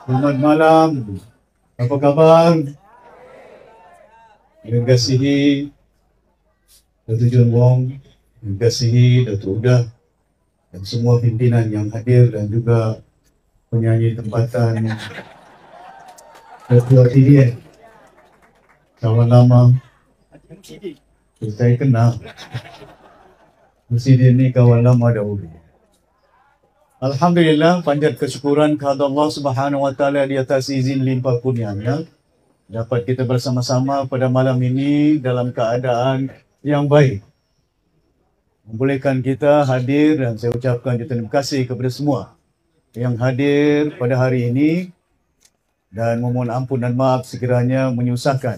Selamat malam. Apa khabar? Terima kasih Datuk Jun Wong, terima kasih Datuk Udah dan semua pimpinan yang hadir dan juga penyanyi tempatan Ketua TDN. Kawan lama, saya kenal. Mesti dia ni kawan lama dahulu. Alhamdulillah, panjat kesyukuran kepada Allah Subhanahu Wa Taala di atas izin limpah kurnianya dapat kita bersama-sama pada malam ini dalam keadaan yang baik. Membolehkan kita hadir dan saya ucapkan terima kasih kepada semua yang hadir pada hari ini dan memohon ampun dan maaf sekiranya menyusahkan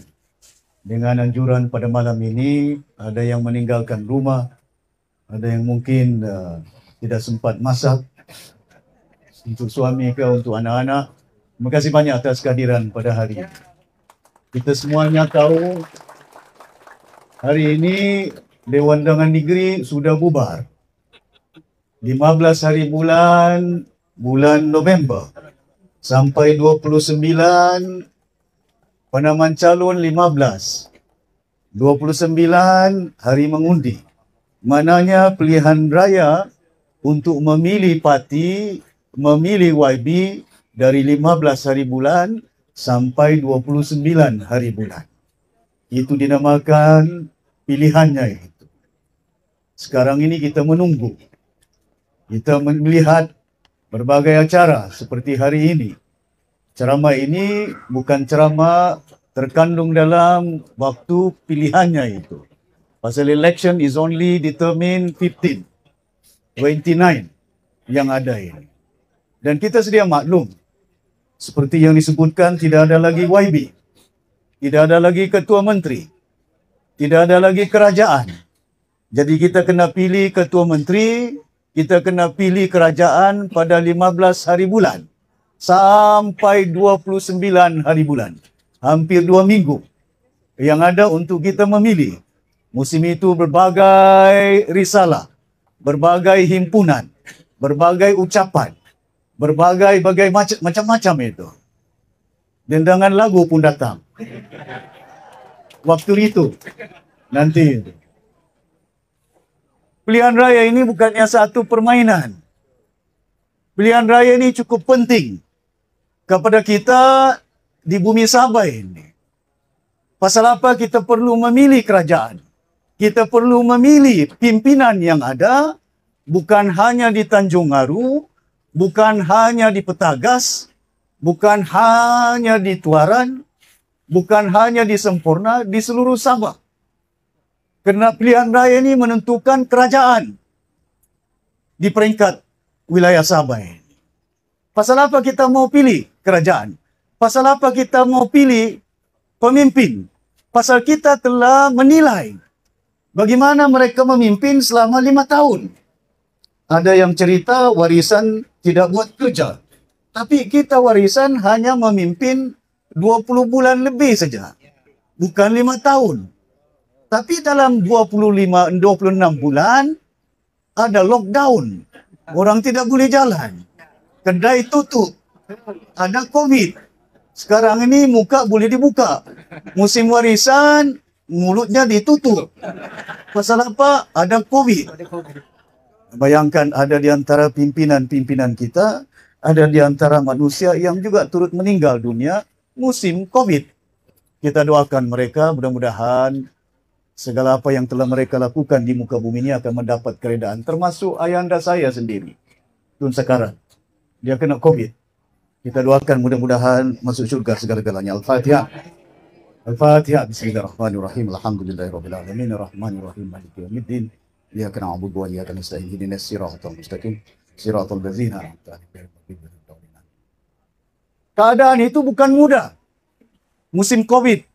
dengan anjuran pada malam ini. Ada yang meninggalkan rumah, ada yang mungkin tidak sempat masak untuk suami ke untuk anak-anak. Terima kasih banyak atas kehadiran pada hari ini. Kita semuanya tahu hari ini Dewan Undangan Negeri sudah bubar. 15 hari bulan November sampai 29 penamaan calon 15. 29 hari mengundi. Mananya pilihan raya untuk memilih parti, memilih YB dari 15 hari bulan sampai 29 hari bulan. Itu dinamakan pilihannya itu. Sekarang ini kita menunggu. Kita melihat berbagai acara seperti hari ini. Ceramah ini bukan ceramah terkandung dalam waktu pilihannya itu. Pasal election is only determined 15, 29 yang ada ini. Dan kita sedia maklum, seperti yang disebutkan, tidak ada lagi YB, tidak ada lagi ketua menteri, tidak ada lagi kerajaan. Jadi kita kena pilih ketua menteri, kita kena pilih kerajaan pada 15 hari bulan sampai 29 hari bulan. Hampir 2 minggu yang ada untuk kita memilih. Musim itu berbagai risalah, berbagai himpunan, berbagai ucapan, berbagai macam-macam itu. Dendangan lagu pun datang. Waktu itu, nanti. Pilihan raya ini bukannya satu permainan. Pilihan raya ini cukup penting kepada kita di bumi Sabah ini. Pasal apa kita perlu memilih kerajaan? Kita perlu memilih pimpinan yang ada, bukan hanya di Tanjung Aru, bukan hanya di Petagas, bukan hanya di Tuaran, bukan hanya di Semporna, di seluruh Sabah. Kerana pilihan raya ini menentukan kerajaan di peringkat wilayah Sabah ini. Pasal apa kita mau pilih kerajaan? Pasal apa kita mau pilih pemimpin? Pasal kita telah menilai bagaimana mereka memimpin selama 5 tahun. Ada yang cerita warisan tidak buat kerja. Tapi kita warisan hanya memimpin 20 bulan lebih saja. Bukan 5 tahun. Tapi dalam 26 bulan ada lockdown. Orang tidak boleh jalan. Kedai tutup. Ada COVID. Sekarang ini muka boleh dibuka. Musim warisan, mulutnya ditutup. Pasal apa? Ada COVID. Bayangkan ada di antara pimpinan-pimpinan kita, ada di antara manusia yang juga turut meninggal dunia musim COVID. Kita doakan mereka, mudah-mudahan segala apa yang telah mereka lakukan di muka bumi ini akan mendapat keredaan. Termasuk ayahanda saya sendiri, Tun Sekaran. Dia kena COVID. Kita doakan mudah-mudahan masuk syurga segala-galanya. Al-Fatihah. Al-Fatihah. Bismillahirrahmanirrahim. Alhamdulillahirabbil alamin. Arrahmanirrahim. Maliki yaumiddin. Iyyaka na'budu wa iyyaka nasta'in. Ihdinas siratal mustaqim. Siratal ladzina an'amta 'alaihim. Keadaan itu bukan mudah. Musim COVID.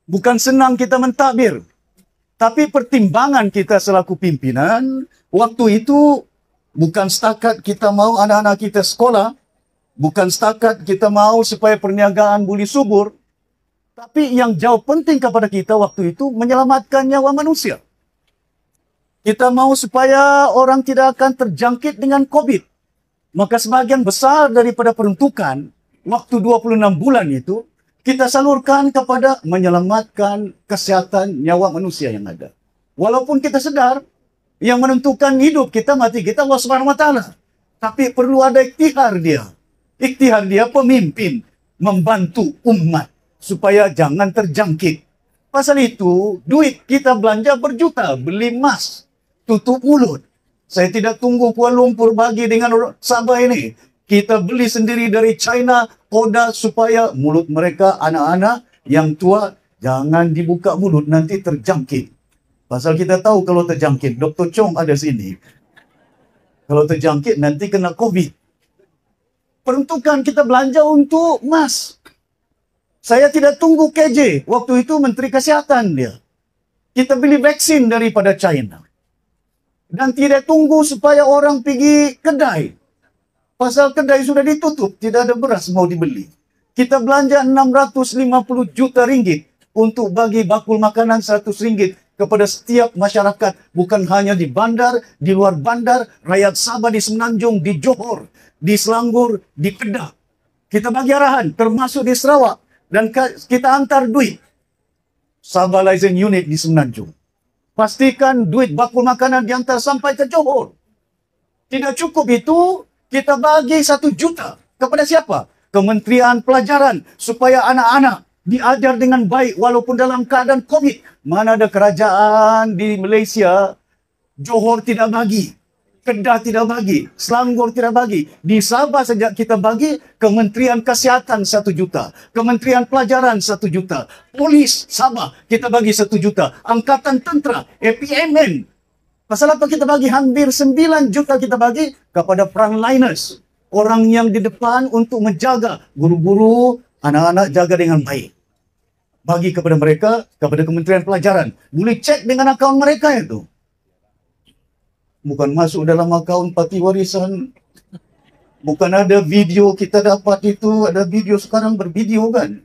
Bukan senang kita mentadbir. Tapi pertimbangan kita selaku pimpinan, waktu itu bukan setakat kita mahu anak-anak kita sekolah, bukan setakat kita mahu supaya perniagaan boleh subur, tapi yang jauh penting kepada kita waktu itu menyelamatkan nyawa manusia. Kita mahu supaya orang tidak akan terjangkit dengan COVID. Maka sebagian besar daripada peruntukan waktu 26 bulan itu kita salurkan kepada menyelamatkan kesehatan nyawa manusia yang ada. Walaupun kita sedar yang menentukan hidup kita, mati kita Allah Subhanahu wa taala. Tapi perlu ada ikhtiar dia. Ikhtiar dia pemimpin membantu umat supaya jangan terjangkit. Pasal itu, duit kita belanja berjuta, beli emas, tutup mulut. Saya tidak tunggu Kuala Lumpur bagi dengan Sabah ini. Kita beli sendiri dari China, Koda, supaya mulut mereka, anak-anak yang tua, jangan dibuka mulut, nanti terjangkit. Pasal kita tahu kalau terjangkit, Dr. Chong ada sini. Kalau terjangkit, nanti kena COVID. Peruntukan kita belanja untuk emas. Saya tidak tunggu KJ. Waktu itu Menteri Kesihatan dia. Kita beli vaksin daripada China. Dan tidak tunggu supaya orang pergi kedai. Pasal kedai sudah ditutup. Tidak ada beras mau dibeli. Kita belanja 650 juta ringgit untuk bagi bakul makanan 100 ringgit kepada setiap masyarakat. Bukan hanya di bandar, di luar bandar, rakyat Sabah di Semenanjung, di Johor, di Selangor, di Kedah. Kita bagi arahan, termasuk di Sarawak. Dan kita antar duit. Sabah Liaison Unit di Semenanjung. Pastikan duit bakul makanan diantar sampai ke Johor. Tidak cukup itu, kita bagi 1 juta. Kepada siapa? Kementerian Pelajaran. Supaya anak-anak diajar dengan baik walaupun dalam keadaan COVID. Mana ada kerajaan di Malaysia, Johor tidak bagi. Kedah tidak bagi, Selangor tidak bagi. Di Sabah sejak kita bagi, Kementerian Kesihatan 1 juta. Kementerian Pelajaran 1 juta. Polis Sabah kita bagi 1 juta. Angkatan Tentera, APMN. Pasal apa kita bagi? Hampir 9 juta kita bagi kepada frontliners. Orang yang di depan untuk menjaga guru-guru, anak-anak jaga dengan baik. Bagi kepada mereka, kepada Kementerian Pelajaran. Boleh cek dengan akaun mereka itu. Bukan masuk dalam akaun parti warisan. Bukan ada video kita dapat itu. Ada video sekarang bervideo kan.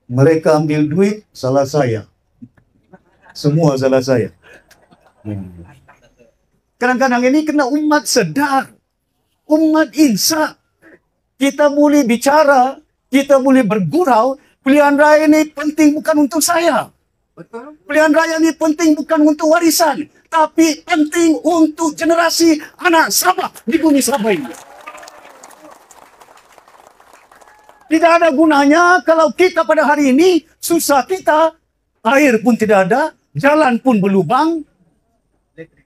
Mereka ambil duit, salah saya. Semua salah saya. Kadang-kadang ini kena umat sedar. Umat insaf. Kita boleh bicara, kita boleh bergurau. Pilihan raya ini penting bukan untuk saya. Pilihan raya ini penting bukan untuk warisan. Tapi penting untuk generasi anak Sabah di bumi Sabah ini. Tidak ada gunanya kalau kita pada hari ini susah kita, air pun tidak ada, jalan pun berlubang,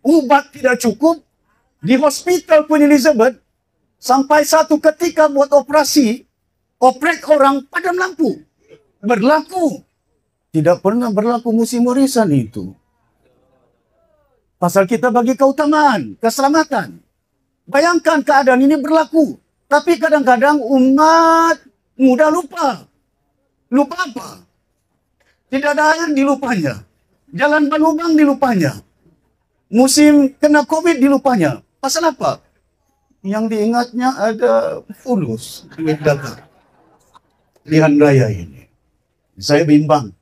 ubat tidak cukup, di hospital Queen Elizabeth, sampai satu ketika buat operasi, operate orang padam lampu. Berlaku. Tidak pernah berlaku musim warisan itu. Pasal kita bagi keutamaan, keselamatan. Bayangkan keadaan ini berlaku. Tapi kadang-kadang umat mudah lupa. Lupa apa? Tidak ada air dilupanya. Jalan berlubang dilupanya. Musim kena COVID dilupanya. Pasal apa? Yang diingatnya ada fulus. Duit datang. Pilihan raya ini. Saya bimbang.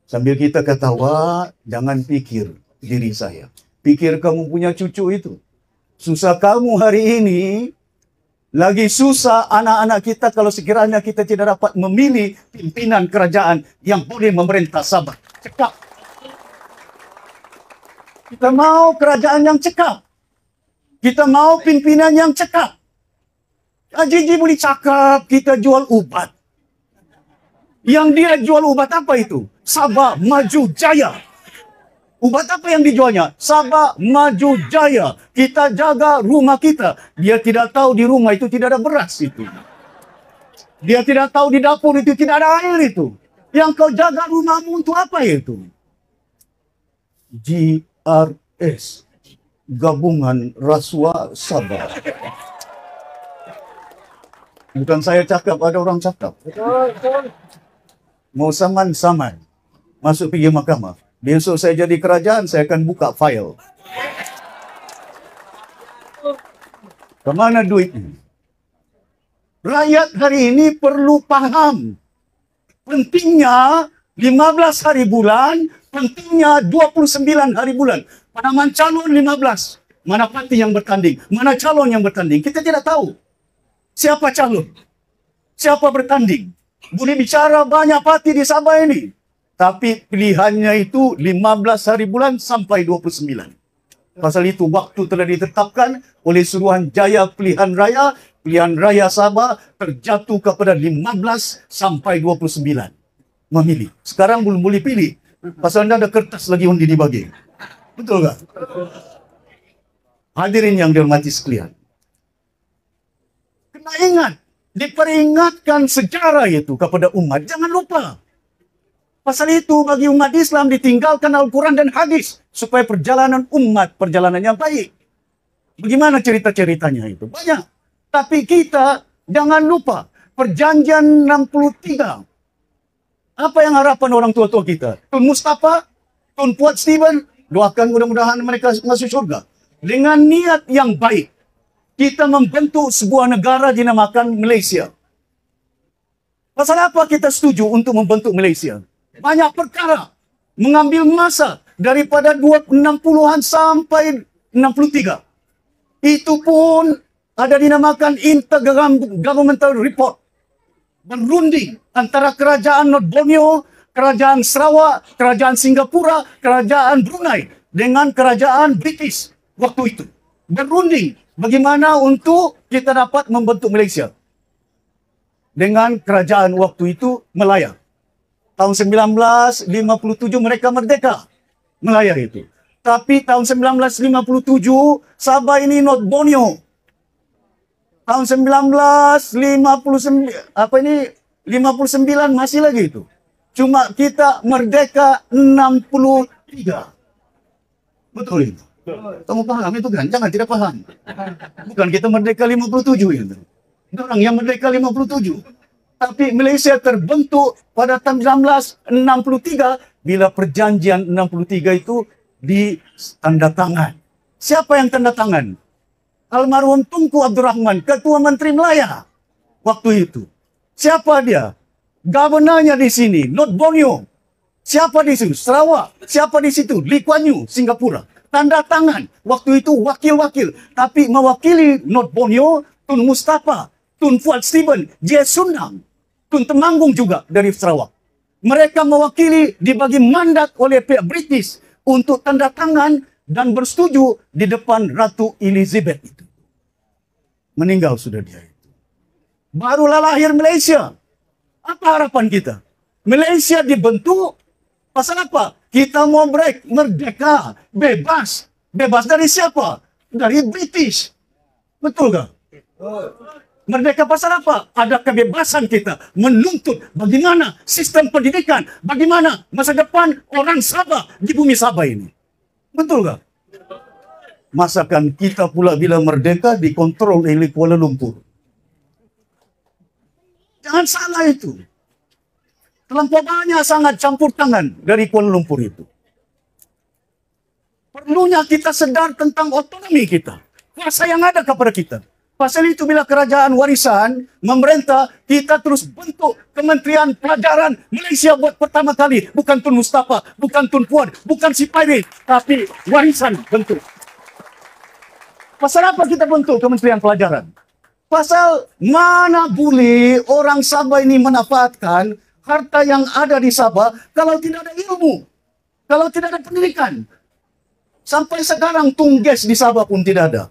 Sambil kita ketawa, jangan pikir diri saya. Pikir kamu punya cucu itu. Susah kamu hari ini, lagi susah anak-anak kita kalau sekiranya kita tidak dapat memilih pimpinan kerajaan yang boleh memerintah Sabah. Cekap. Kita mau kerajaan yang cekap. Kita mau pimpinan yang cekap. Haji boleh cakap kita jual ubat. Yang dia jual ubat apa itu? Sabah Maju Jaya. Ubat apa yang dijualnya? Sabah Maju Jaya. Kita jaga rumah kita. Dia tidak tahu di rumah itu tidak ada beras itu. Dia tidak tahu di dapur itu tidak ada air itu. Yang kau jaga rumahmu untuk apa itu? GRS. Gabungan Rasuah Sabah. Bukan saya cakap, ada orang cakap. Mau saman-saman. Masuk pergi mahkamah. Besok saya jadi kerajaan, saya akan buka file. Kemana duit ini? Rakyat hari ini perlu paham. Pentingnya 15 hari bulan, pentingnya 29 hari bulan. Penamaan calon 15. mana parti yang bertanding, mana calon yang bertanding. Kita tidak tahu siapa calon, siapa bertanding. Boleh bicara banyak parti di Sabah ini, tapi pilihannya itu 15 hari bulan sampai 29. Pasal itu waktu telah ditetapkan oleh Suruhanjaya Pilihan Raya Sabah terjatuh kepada 15 sampai 29 memilih. Sekarang belum boleh pilih pasal anda ada kertas lagi undi dibagi. Betul tak? Hadirin yang dihormati sekalian, kena ingat, diperingatkan sejarah itu kepada umat. Jangan lupa. Pasal itu bagi umat Islam ditinggalkan Al-Quran dan hadis supaya perjalanan umat perjalanannya baik. Bagaimana cerita-ceritanya itu? Banyak. Tapi kita jangan lupa perjanjian 63. Apa yang harapan orang tua-tua kita? Tun Mustafa, Tun Fuad Stephen, doakan mudah-mudahan mereka masuk surga. Dengan niat yang baik, kita membentuk sebuah negara dinamakan Malaysia. Pasal apa kita setuju untuk membentuk Malaysia? Banyak perkara. Mengambil masa daripada 60-an sampai 63. Itu pun ada dinamakan Intergovernmental Report. Berunding antara kerajaan North Borneo, kerajaan Sarawak, kerajaan Singapura, kerajaan Brunei dengan kerajaan British waktu itu. Berunding bagaimana untuk kita dapat membentuk Malaysia. Dengan kerajaan waktu itu Melaya. Tahun 1957 mereka merdeka. Melaya itu. Tapi tahun 1957 Sabah ini North Borneo. Tahun 1959 masih lagi itu. Cuma kita merdeka 63. Betul itu. Kamu paham itu kan? Jangan tidak paham. Bukan kita merdeka 57 itu. Orang yang merdeka 57. Tapi Malaysia terbentuk pada tahun 1963 bila perjanjian 63 itu ditandatangan. Siapa yang tanda tangan? Almarhum Tunku Abdul Rahman, Ketua Menteri Melaya waktu itu. Siapa dia? Governornya di sini, North Borneo. Siapa di situ? Sarawak. Siapa di situ? Lee Kuan Yew, Singapura. Tanda tangan. Waktu itu wakil-wakil. Tapi mewakili North Borneo, Tun Mustafa, Tun Fuad Stephen, J. Sundang, Tun Temanggung juga dari Sarawak. Mereka mewakili dibagi mandat oleh pihak British untuk tanda tangan dan bersetuju di depan Ratu Elizabeth itu. Meninggal sudah dia itu. Barulah lahir Malaysia. Apa harapan kita? Malaysia dibentuk pasal apa? Kita mau merdeka, bebas. Bebas dari siapa? Dari British. Betul tak? Merdeka pasal apa? Ada kebebasan kita menuntut bagaimana sistem pendidikan, bagaimana masa depan orang Sabah di bumi Sabah ini. Betul tak? Masakan kita pula bila merdeka dikontrol oleh Kuala Lumpur. Jangan salah itu. Terlampau banyak sangat campur tangan dari Kuala Lumpur itu. Perlunya kita sedar tentang otonomi kita. Kuasa yang ada kepada kita. Pasal itu bila kerajaan warisan memerintah, kita terus bentuk Kementerian Pelajaran Malaysia buat pertama kali. Bukan Tun Mustafa, bukan Tun Fuad, bukan si Pairi, tapi warisan bentuk. Pasal apa kita bentuk Kementerian Pelajaran? Pasal mana boleh orang Sabah ini manfaatkan harta yang ada di Sabah kalau tidak ada ilmu, kalau tidak ada pendidikan. Sampai sekarang tungges di Sabah pun tidak ada.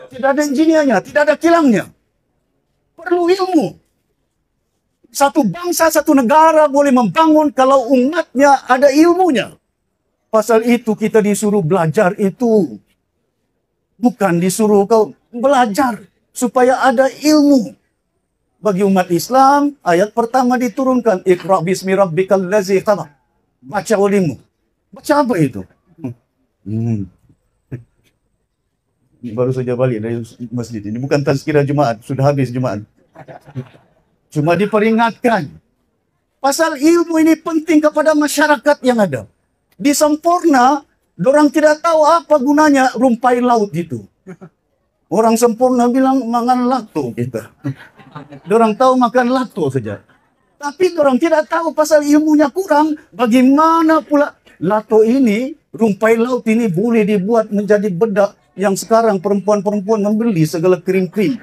Tidak ada injiniernya, tidak ada kilangnya. Perlu ilmu. Satu bangsa, satu negara boleh membangun kalau umatnya ada ilmunya. Pasal itu kita disuruh belajar itu. Bukan disuruh kau belajar supaya ada ilmu. Bagi umat Islam, ayat pertama diturunkan. Iqra' bismi rabbikal ladzi khalaq. Baca ulimu. Baca apa itu? Baru saja balik dari masjid ini. Bukan tazkirah Jumaat. Sudah habis Jumaat. Cuma diperingatkan. Pasal ilmu ini penting kepada masyarakat yang ada. Di Sempurna, dorang tidak tahu apa gunanya rumpai laut itu. Orang Sempurna bilang makan lato kita. Dorang tahu makan lato saja. Tapi dorang tidak tahu pasal ilmunya kurang. Bagaimana pula lato ini Rumpai laut ini boleh dibuat menjadi bedak yang sekarang perempuan-perempuan membeli segala krim-krim.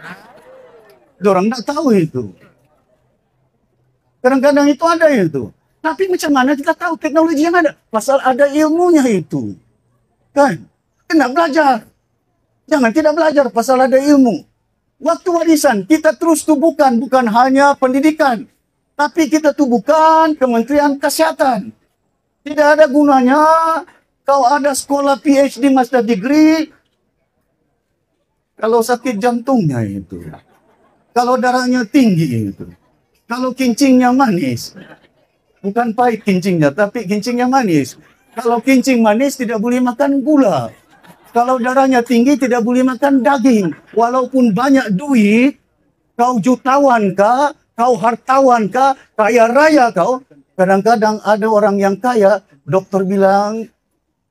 Diorang tak tahu itu. Kadang-kadang itu ada itu. Tapi macam mana kita tahu teknologi yang ada? Pasal ada ilmunya itu. Kan? Kena belajar. Jangan tidak belajar pasal ada ilmu. Waktu warisan, kita terus tubuhkan bukan hanya pendidikan. Tapi kita tubuhkan Kementerian Kesihatan. Tidak ada gunanya kau ada sekolah PhD Master Degree kalau sakit jantungnya itu. Kalau darahnya tinggi itu. Kalau kincingnya manis. Bukan pahit kincingnya, tapi kincingnya manis. Kalau kincing manis tidak boleh makan gula. Kalau darahnya tinggi tidak boleh makan daging. Walaupun banyak duit, kau jutawan kah, kau hartawan kah, kaya raya kau. Kadang-kadang ada orang yang kaya, dokter bilang,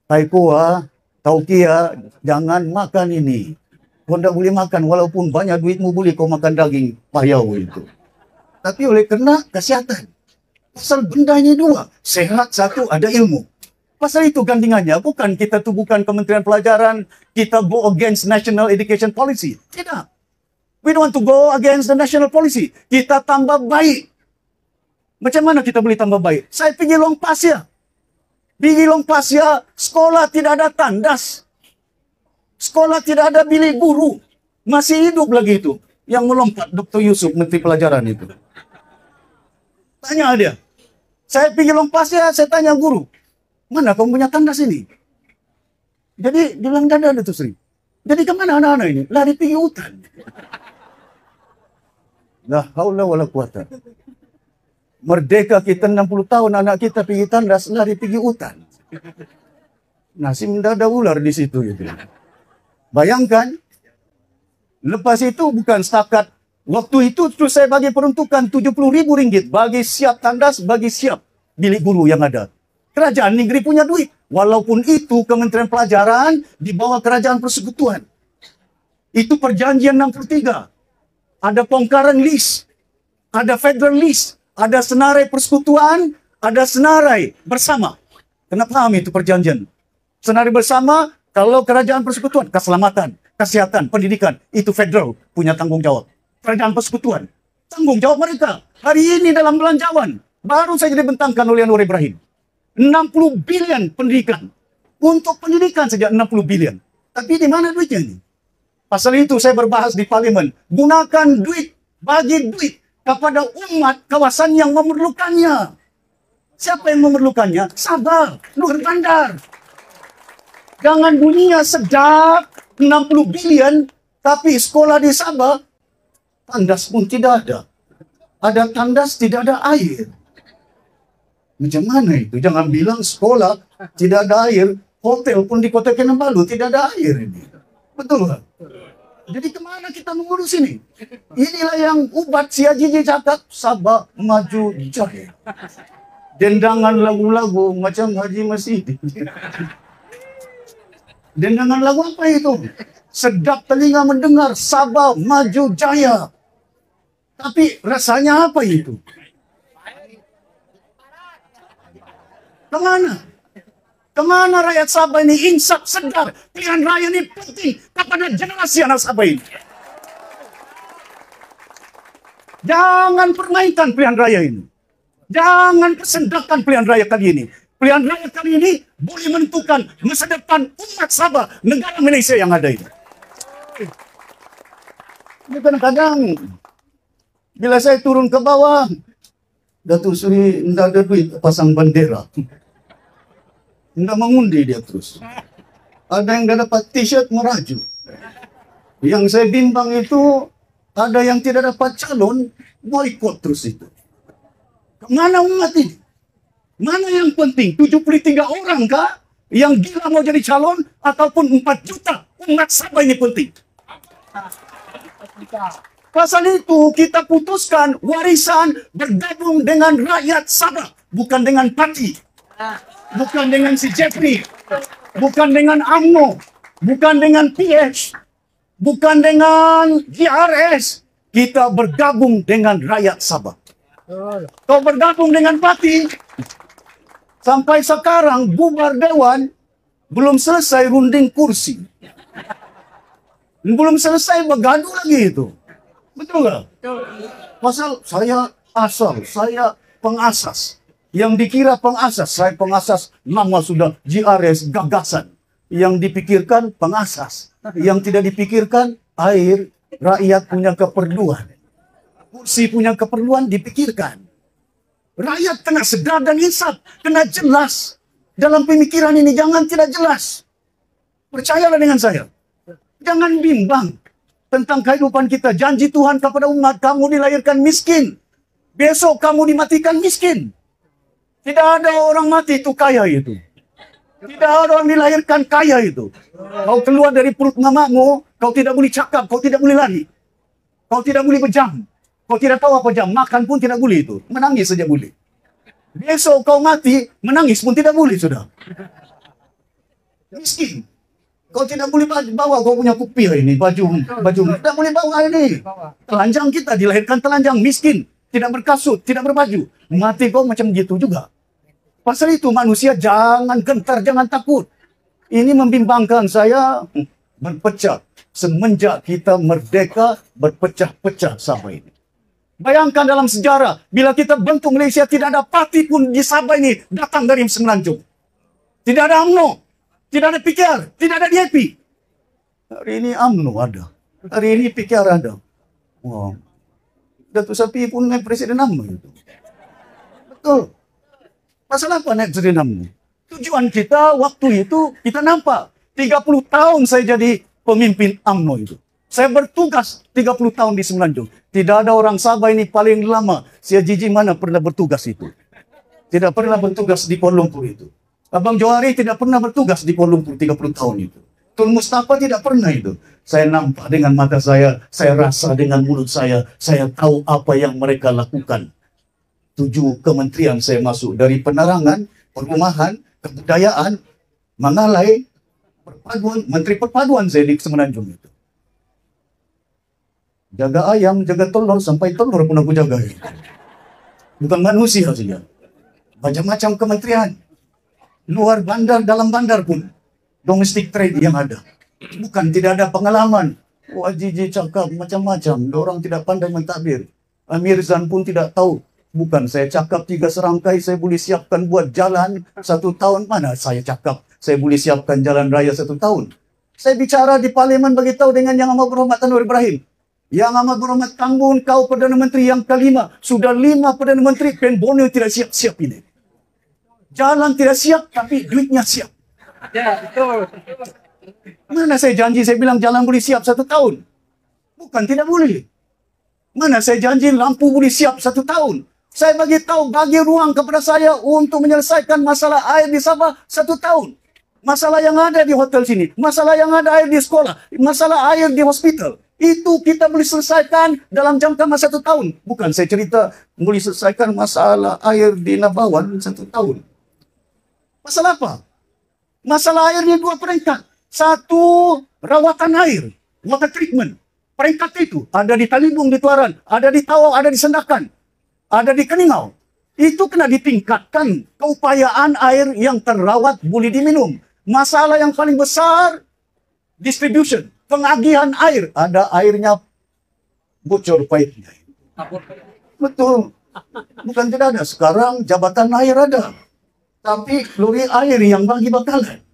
Taikoa, Taukia, jangan makan ini. Kau tidak boleh makan, walaupun banyak duitmu boleh kau makan daging payau itu. Tapi oleh kerana kesihatan. Pasal benda ini dua, sehat satu, ada ilmu. Pasal itu gandingannya, bukan kita tubuhkan Kementerian Pelajaran, kita go against National Education Policy. Tidak. We don't want to go against the national policy. Kita tambah baik. Macam mana kita boleh tambah baik? Saya pergi Long Pasir. Pergi Long Pasir, sekolah tidak ada tandas. Sekolah tidak ada bilik guru. Masih hidup lagi itu. Yang melompat, Dr. Yusuf, Menteri Pelajaran itu. Tanya dia. Saya pergi Long Pasir, saya tanya guru. Mana kamu punya tandas ini? Jadi, dia bilang, tidak ada tuh Sri. Jadi kemana anak-anak ini? Lari pergi hutan. La haula wala quwata. Merdeka kita 60 tahun, anak kita pergi tandas, lari pergi hutan. Nasi mendadak ular di situ. Gitu. Bayangkan, lepas itu bukan setakat, waktu itu terus saya bagi peruntukan RM70.000 bagi siap tandas, bagi siap bilik guru yang ada. Kerajaan negeri punya duit. Walaupun itu Kementerian Pelajaran di bawah Kerajaan Persekutuan. Itu perjanjian 63. Ada pongkaran list. Ada federal list. Ada senarai persekutuan. Ada senarai bersama. Kena paham itu perjanjian. Senarai bersama, kalau Kerajaan Persekutuan, keselamatan, kesihatan, pendidikan, itu federal punya tanggung jawab. Kerajaan Persekutuan, tanggung jawab mereka. Hari ini dalam belanjawan, baru saja dibentangkan oleh Anwar Ibrahim. 60 bilion pendidikan. Untuk pendidikan saja 60 bilion. Tapi di mana duitnya ini? Pasal itu saya berbahas di parlimen. Gunakan duit, bagi duit kepada umat kawasan yang memerlukannya. Siapa yang memerlukannya? Sabah, Luar Bandar. Jangan bunyinya sedap, 60 bilion, tapi sekolah di Sabah, tandas pun tidak ada. Ada tandas, tidak ada air. Macam mana itu? Jangan bilang sekolah tidak ada air, hotel pun di Kota Kinabalu tidak ada air ini. Betul kan? Jadi kemana kita mengurus ini? Inilah yang ubat si Haji cakap, Sabah maju jaya. Dendangan lagu-lagu macam Haji Masih. Dendangan lagu apa itu? Sedap telinga mendengar, Sabah maju jaya. Tapi rasanya apa itu? Kemana? Kemana rakyat Sabah ini insaf sedar? Pilihan raya ini penting kepada generasi anak Sabah ini. Jangan permainkan pilihan raya ini. Jangan kesendakan pilihan raya kali ini. Pilihan raya kali ini boleh menentukan masa depan umat Sabah, negara Malaysia yang ada ini. Ini kadang-kadang, bila saya turun ke bawah, Datuk Seri tidak ada duit pasang bendera. Tidak mengundi dia terus. Ada yang dah dapat t-shirt meraju. Yang saya bimbang itu, ada yang tidak dapat calon, boykot terus itu. Mana umat ini? Mana yang penting? 73 orang kah? Yang gila mau jadi calon? Ataupun 4 juta umat Sabah ini penting? Pasal itu kita putuskan warisan bergabung dengan rakyat Sabah. Bukan dengan parti. Bukan dengan si Jeffrey. Bukan dengan UMNO. Bukan dengan PH. Bukan dengan GRS. Kita bergabung dengan rakyat Sabah. Kau bergabung dengan parti, sampai sekarang bubar dewan, Belum selesai runding kursi. Belum selesai bergaduh lagi itu. Betul nggak? Pasal saya pengasas. Yang dikira pengasas, saya pengasas, nama sudah GRS, gagasan. Yang dipikirkan pengasas. Yang tidak dipikirkan air, rakyat punya keperluan. Kursi punya keperluan dipikirkan. Rakyat kena sedar dan insaf, kena jelas. Dalam pemikiran ini jangan tidak jelas. Percayalah dengan saya. Jangan bimbang tentang kehidupan kita. Janji Tuhan kepada umat, kamu dilahirkan miskin. Besok kamu dimatikan miskin. Tidak ada orang mati itu kaya itu. Tidak ada orang dilahirkan kaya itu. Kau keluar dari perut mamamu, kau tidak boleh cakap, kau tidak boleh lari. Kau tidak boleh berjam. Kau tidak tahu apa jam, makan pun tidak boleh itu. Menangis saja boleh. Besok kau mati, menangis pun tidak boleh sudah. Miskin. Kau tidak boleh bawa kau punya kopiah ini, baju. Tidak boleh bawa ini. Telanjang kita dilahirkan telanjang, miskin. Tidak berkasut, tidak berbaju. Mati kau macam gitu juga. Pasal itu manusia jangan gentar, jangan takut. Ini membimbangkan saya berpecah. Semenjak kita merdeka, berpecah-pecah sampai ini. Bayangkan dalam sejarah, bila kita bentuk Malaysia, tidak ada parti pun di Sabah ini datang dari Semenanjung. Tidak ada UMNO. Tidak ada PKR, tidak ada DAP. Hari ini UMNO ada. Hari ini PKR ada. Wow. Datuk Sapi pun naik Presiden UMNO itu. Betul. Pasal apa naik Presiden UMNO? Tujuan kita waktu itu, kita nampak. 30 tahun saya jadi pemimpin UMNO itu. Saya bertugas 30 tahun di Semenanjung. Tidak ada orang Sabah ini paling lama. Sia Jiji mana pernah bertugas itu. Tidak pernah bertugas di Kuala Lumpur itu. Abang Johari tidak pernah bertugas di Kuala Lumpur 30 tahun itu. Tun Mustafa tidak pernah itu. Saya nampak dengan mata saya rasa dengan mulut saya tahu apa yang mereka lakukan. 7 kementerian saya masuk. Dari penerangan, perumahan, kebudayaan, Mangalai, perpaduan, Menteri Perpaduan saya di Semenanjung itu. Jaga ayam, jaga telur, sampai telur pun aku jaga. Bukan manusia saja. Macam-macam kementerian. Luar bandar, dalam bandar pun. Domestic trade yang ada. Bukan tidak ada pengalaman. Wah, Jiji cakap macam-macam. Orang tidak pandai mentadbir. Amir Zan pun tidak tahu. Bukan saya cakap 3 serangkai, saya boleh siapkan buat jalan 1 tahun. Mana saya cakap saya boleh siapkan jalan raya 1 tahun. Saya bicara di parlimen beritahu dengan Yang Amat Berhormat Anwar Ibrahim. Yang Amat Berhormat Tambun, kau Perdana Menteri yang kelima. Sudah 5 Perdana Menteri, Pen Borneo tidak siap-siap ini. Jalan tidak siap, tapi duitnya siap. Ya, betul. Mana saya janji, saya bilang jalan boleh siap 1 tahun. Bukan tidak boleh. Mana saya janji lampu boleh siap 1 tahun. Saya bagi ruang kepada saya untuk menyelesaikan masalah air di Sabah 1 tahun. Masalah yang ada di hotel sini. Masalah yang ada air di sekolah. Masalah air di hospital. Itu kita boleh selesaikan dalam jangka masa 1 tahun. Bukan saya cerita boleh selesaikan masalah air di Nabawan 1 tahun. Masalah apa? Masalah air di 2 peringkat. 1, rawatan air. Water treatment. Peringkat itu ada di Talibung, di Tuaran. Ada di Tawau, ada di Sendakan. Ada di Keningau. Itu kena ditingkatkan. Keupayaan air yang terawat boleh diminum. Masalah yang paling besar, distribution. Pengagihan air. Ada airnya bocor paitnya. Betul. Bukan tidak ada. Sekarang jabatan air ada. Tapi lori air yang bagi bakalan.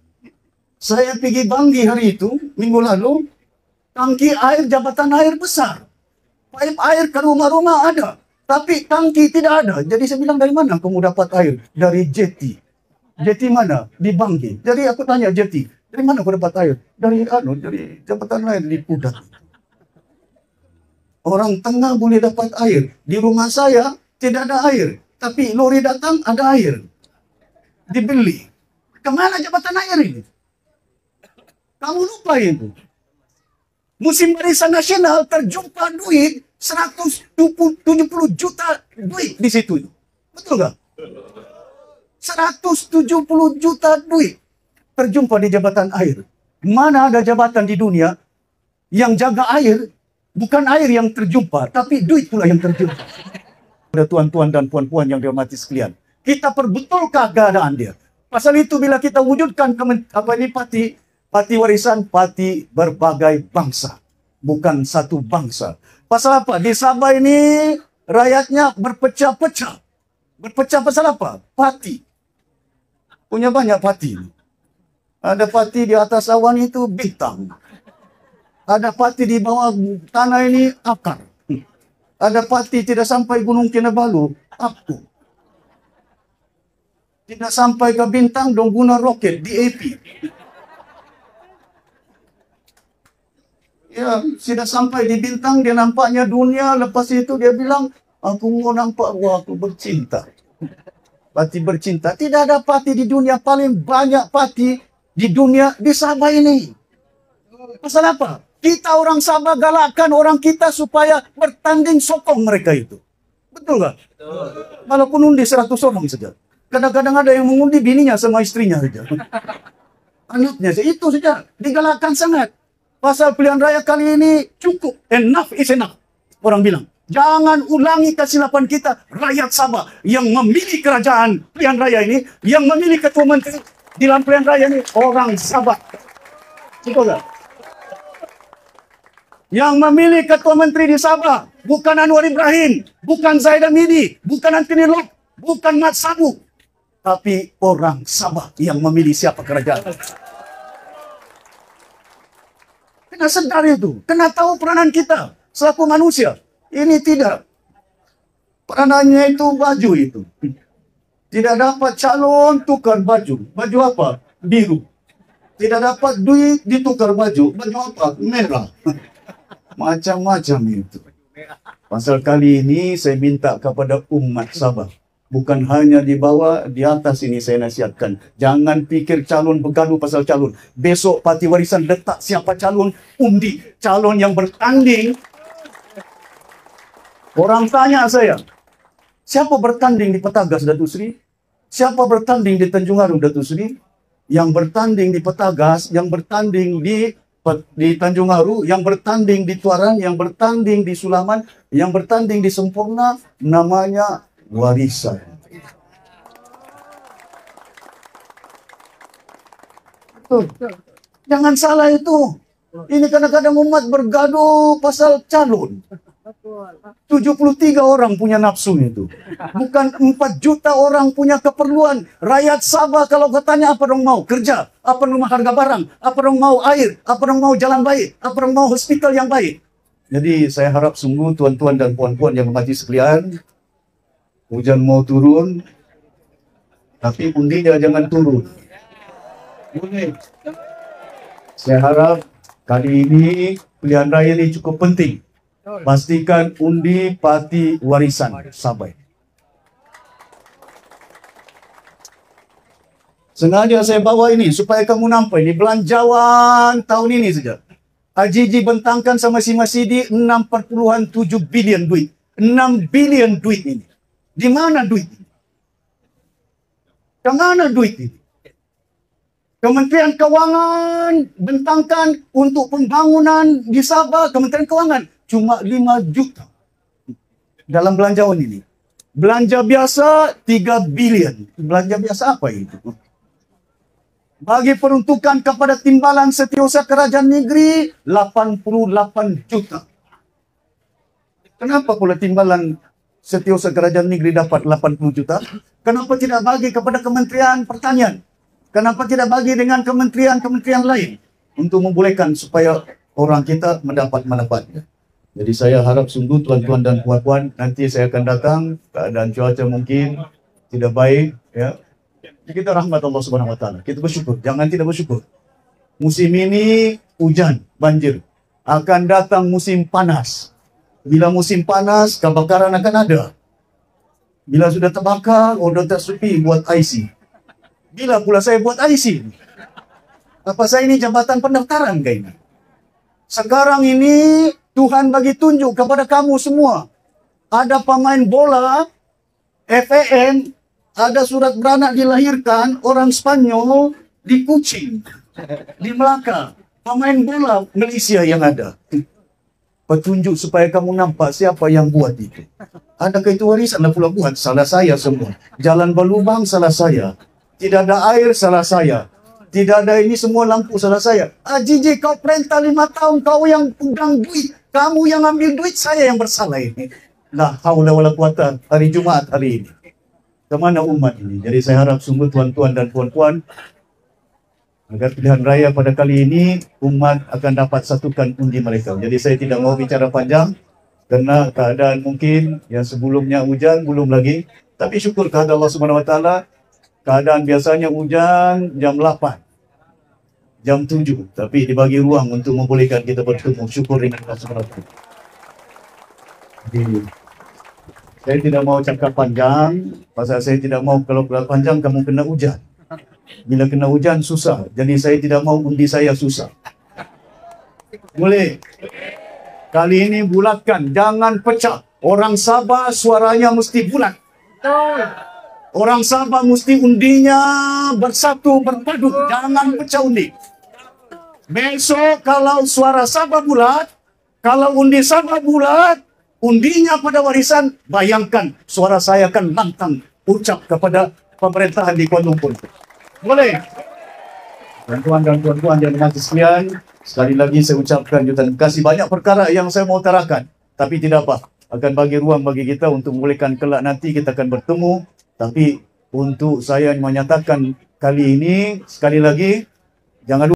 Saya pergi Banggi hari itu, minggu lalu, tangki air, jabatan air besar. Pipe air ke rumah-rumah ada. Tapi tangki tidak ada. Jadi saya bilang, dari mana kamu dapat air? Dari jeti. Jeti mana? Di Banggi. Jadi aku tanya jeti, dari mana kamu dapat air? Dari jabatan air di Pudak. Orang tengah boleh dapat air. Di rumah saya tidak ada air. Tapi lori datang ada air. Dibeli. Kemana jabatan air ini? Kamu lupa itu. Musim barisan nasional terjumpa duit 170 juta duit di situ. Betul nggak? 170 juta duit terjumpa di jabatan air. Mana ada jabatan di dunia yang jaga air, bukan air yang terjumpa, tapi duit pula yang terjumpa. Pada tuan-tuan dan puan-puan yang dihormati sekalian, kita perbetulkah keadaan dia? Pasal itu bila kita wujudkan parti warisan, parti berbagai bangsa. Bukan satu bangsa. Pasal apa? Di Sabah ini rakyatnya berpecah-pecah. Berpecah pasal apa? Parti. Punya banyak parti. Ada parti di atas awan itu bintang. Ada parti di bawah tanah ini akar. Ada parti tidak sampai Gunung Kinabalu, aku. Tidak sampai ke bintang, dong guna roket, DAP. Ya, sudah sampai di bintang, dia nampaknya dunia. Lepas itu dia bilang, aku mau nampak, wah aku bercinta. Parti bercinta. Tidak ada parti di dunia, paling banyak parti di dunia di Sabah ini. Pasal apa? Kita orang Sabah galakkan orang kita supaya bertanding sokong mereka itu. Betul nggak? Walaupun undi 100 orang saja. Kadang-kadang ada yang mengundi bininya sama istrinya saja. Anaknya saja. Itu saja. Digalakkan sangat. Pasal pilihan raya kali ini cukup. Enough is enough. Orang bilang. Jangan ulangi kesilapan kita. Rakyat Sabah yang memilih kerajaan pilihan raya ini. Yang memilih ketua menteri di dalam pilihan raya ini. Orang Sabah. Cukup tak? Yang memilih ketua menteri di Sabah. Bukan Anwar Ibrahim. Bukan Zaid Hamidi. Bukan Antoni Lok. Bukan Mat Sabuk. Tapi orang Sabah yang memilih siapa kerajaan. Kena sedar itu. Kena tahu peranan kita selaku manusia. Ini tidak. Peranannya itu baju itu. Tidak dapat calon tukar baju. Baju apa? Biru. Tidak dapat duit ditukar baju. Baju apa? Merah. Macam-macam itu. Pasal kali ini saya minta kepada umat Sabah. Bukan hanya di bawah, di atas ini saya nasihatkan. Jangan pikir calon bergaduh pasal calon. Besok parti warisan letak siapa calon, undi. Calon yang bertanding. Orang tanya saya, siapa bertanding di Petagas, Datuk Seri? Siapa bertanding di Tanjung Aru, Datuk Seri? Yang bertanding di Petagas, yang bertanding di Tanjung Aru, yang bertanding di Tuaran, yang bertanding di Sulaman, yang bertanding di Sempurna, namanya warisan. Betul. Jangan salah itu. Ini kadang-kadang umat bergaduh pasal calon. 73 orang punya nafsu itu. Bukan 4 juta orang punya keperluan. Rakyat Sabah kalau katanya apa dong mau? Kerja. Apa dong mau harga barang? Apa dong mau air? Apa dong mau jalan baik? Apa dong mau hospital yang baik? Jadi saya harap sungguh tuan-tuan dan puan-puan yang mengaji sekalian, hujan mau turun, tapi undinya jangan turun. Boleh. Saya harap kali ini pilihan raya ini cukup penting. Pastikan undi parti warisan Sabah. Sengaja saya bawa ini supaya kamu nampak ini belanjawan tahun ini saja. Haji bentangkan sama si Masidi 6,7 bilion duit. 6 bilion duit ini. Di mana duit ini? Di mana duit ini? Kementerian Kewangan bentangkan untuk pembangunan di Sabah. Kementerian Kewangan cuma 5 juta dalam belanjawan ini. Belanja biasa 3 bilion. Belanja biasa apa itu? Bagi peruntukan kepada timbalan setiausaha kerajaan negeri 88 juta. Kenapa pula timbalan setiausaha kerajaan negeri dapat 80 juta? Kenapa tidak bagi kepada Kementerian Pertanian? Kenapa tidak bagi dengan kementerian-kementerian lain untuk membolehkan supaya orang kita mendapat manfaatnya? Jadi saya harap sungguh tuan-tuan dan puan-puan, nanti saya akan datang, keadaan cuaca mungkin tidak baik, ya. Kita rahmat Allah Subhanahu Wa Taala. Kita bersyukur, jangan tidak bersyukur. Musim ini hujan, banjir. Akan datang musim panas. Bila musim panas, kebakaran akan ada. Bila sudah terbakar, sudah tak sepi buat IC. Bila pula saya buat IC? Apa saya ini jabatan pendaftaran kayaknya? Sekarang ini Tuhan bagi tunjuk kepada kamu semua. Ada pemain bola FAN, ada surat beranak dilahirkan orang Spanyol di Kuching, di Melaka. Pemain bola Malaysia yang ada. Petunjuk supaya kamu nampak siapa yang buat itu. Adakah itu warisan pula buat? Salah saya semua. Jalan berlubang salah saya. Tidak ada air, salah saya. Tidak ada ini, semua lampu, salah saya. JJ, kau perintah 5 tahun, kau yang pegang duit. Kamu yang ambil duit, saya yang bersalah ini. La haula wala quwata, hari Jumaat hari ini. Kemana umat ini? Jadi saya harap sungguh tuan-tuan dan puan-puan, agar pilihan raya pada kali ini, umat akan dapat satukan undi mereka. Jadi saya tidak mau bicara panjang, karena keadaan mungkin yang sebelumnya hujan, belum lagi. Tapi syukur kepada Allah Subhanahu Wa Taala, keadaan biasanya hujan jam 8, jam 7. Tapi dibagi ruang untuk membolehkan kita bertemu. Syukur dengan Allah Subhanahu Wa Taala. Jadi, saya tidak mau cakap panjang, pasal saya tidak mau kalau panjang kamu kena hujan. Bila kena hujan susah. Jadi saya tidak mau undi saya susah. Boleh? Kali ini bulatkan, jangan pecah. Orang Sabah suaranya mesti bulat. Orang Sabah mesti undinya bersatu, berpadu. Jangan pecah undi. Besok kalau suara Sabah bulat, kalau undi Sabah bulat, undinya pada warisan, bayangkan suara saya akan lantang ucap kepada pemerintahan di Kuala Lumpur. Boleh? Tuan-tuan dan puan-puan yang dengan sekian, sekali lagi saya ucapkan jutaan terima kasih. Banyak perkara yang saya mau utarakan, tapi tidak apa. Akan bagi ruang bagi kita untuk membolehkan kelak nanti kita akan bertemu. Tapi untuk saya menyatakan kali ini, sekali lagi, jangan lupa.